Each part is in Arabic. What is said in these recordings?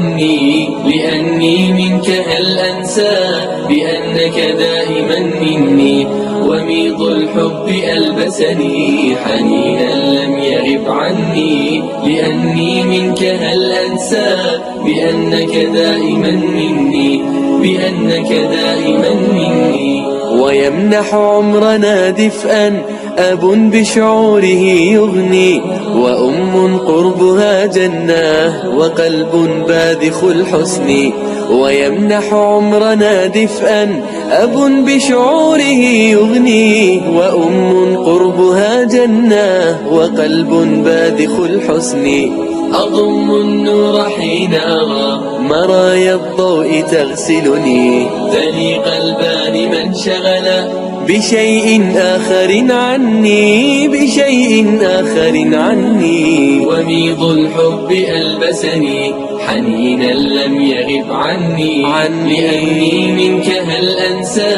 عني، لأني منك هل أنسى بأنك دائما مني. وميض الحب ألبسني حنينا لم يغب عني، لأني منك هل أنسى بأنك دائما مني، بأنك دائما مني. ويمنح عمرنا دفئا أب بشعوره يغني، وأم قربها جنة وقلب باذخ الحسن. ويمنح عمرنا دفئا أب بشعوره يغني، وأم قربها جنة وقلب باذخ الحسن. أضم النور حين أرى مرايا الضوء تغسلني، ذلي قلبان من شغل بشيء آخر عني، بشيء آخر عني. وميض الحب ألبسني حنينا لم يغب عني، لأني منك هل أنسى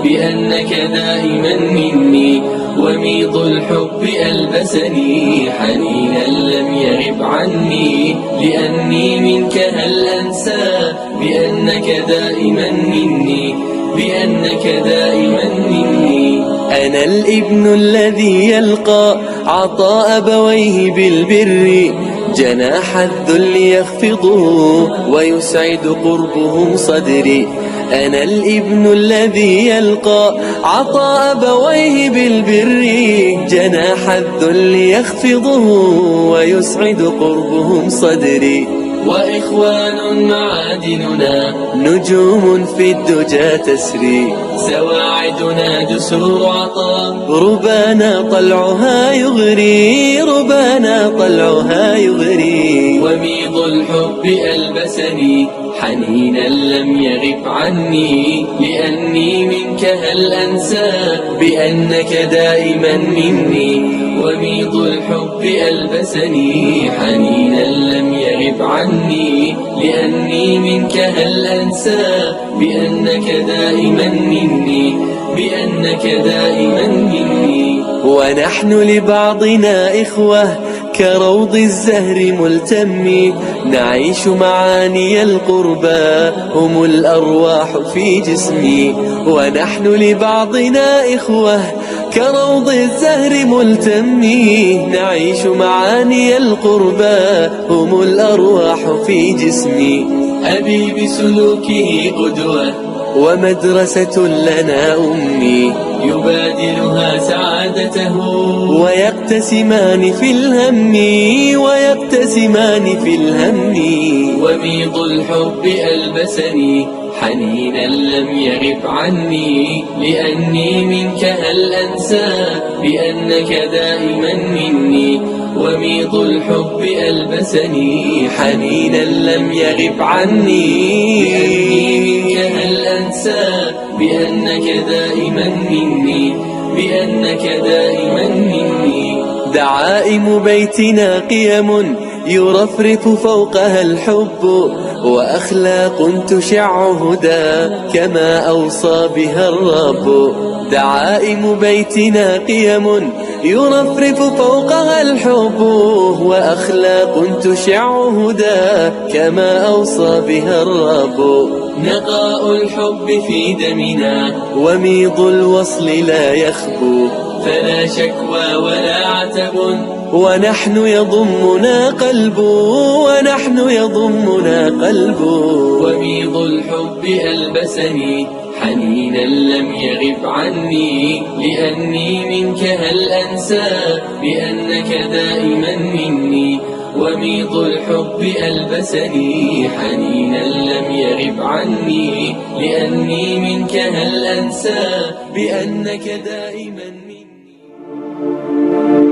بأنك دائما مني. وميض الحب ألبسني حنينا لم يغب عني، لأني منك هل أنسى بأنك دائما مني، بأنك دائما مني. أنا الابن الذي يلقى عطاء أبويه بالبر، جناح الذل يخفضه ويسعد قربهم صدري. أنا الابن الذي يلقى عطاء أبويه بالبر، جناح الذل يخفضه ويسعد قربهم صدري. وإخوان معادننا نجوم في الدجى تسري، سواعدنا جسور عطاء ربانا طلعها يغري، ربانا طلعها يغري. وميض الحب ألبسني حنينا لم يغب عني، لأني منك هل أنسى بأنك دائما مني. وميض الحب ألبسني حنينا لم يغب عني، لأني منك هل أنسى بأنك دائما مني، بأنك دائما مني. ونحن لبعضنا إخوة كروض الزهر ملتم، نعيش معاني القربى هم الأرواح في جسمي. ونحن لبعضنا إخوة كروض الزهر ملتم، نعيش معاني القربى هم الأرواح في جسمي. أبي بسلوكه قدوة ومدرسة لنا أمي، يبادلها سعادته ويقتسمان في الهم، ويقتسمان في الهم. وميض الحب ألبسني حنينا لم يغب عني، لأني منك هل أنسى بأنك دائما مني. وميض الحب ألبسني حنينا لم يغب عني، لأني منك هل أنسى بأنك دائما مني، بأنك دائما مني. دعائم بيتنا قيم يرفرف فوقها الحب، وأخلاق تشع هدى كما أوصى بها الرب. دعائم بيتنا قيم يرفرف فوقها الحب، وأخلاق تشع هدى كما أوصى بها الرب. نقاء الحب في دمنا وميض الوصل لا يخبو، فلا شكوى ولا عتب ونحن يضمنا قلب، ونحن يضمنا قلب. وميض الحب ألبسني حنينا لم يغب عني، لأني منك هل أنسى بأنك دائما مني. وميض الحب ألبسني حنينا لم يغب عني، لأني منك هل أنسى بأنك دائما مني.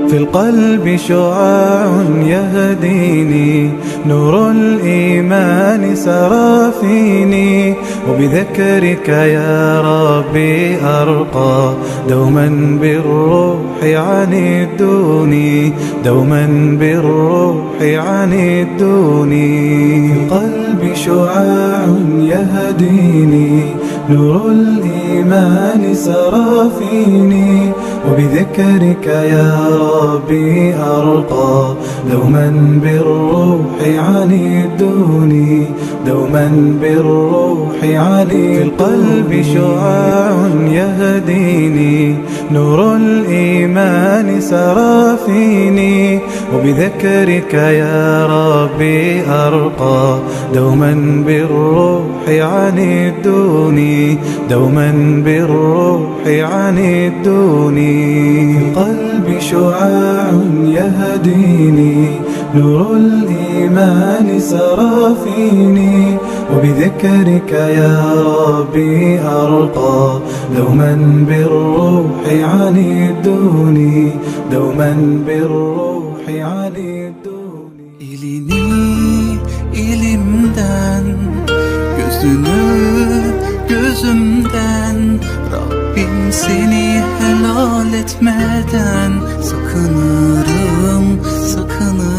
في القلب شعاع يهديني، نور الإيمان سرى فيني، وبذكرك يا ربي أرقى دوما بالروح عن الدوني، دوما بالروح عن الدوني. في القلب شعاع يهديني، نور الإيمان سرى فيني، وبذكرك يا ربي أرقى، دوما بالروح عنيدوني، دوما بالروح عنيدوني. في القلب شعاع يهديني، نور الإيمان سرى فيني، وبذكرك يا ربي أرقى، دوما بالروح عنيدوني، دوما بالروح عنيدوني. في القلب شعاع يهديني، نور الإيمان سرى فيني، وبذكرك يا ربي أرقى، دوما بالروح عنيدوني، دوما بالروح عنيدوني. İlini ilimden, gözünü gözümden, Rabbim seni helal etmeden sakınırım, sakınırım.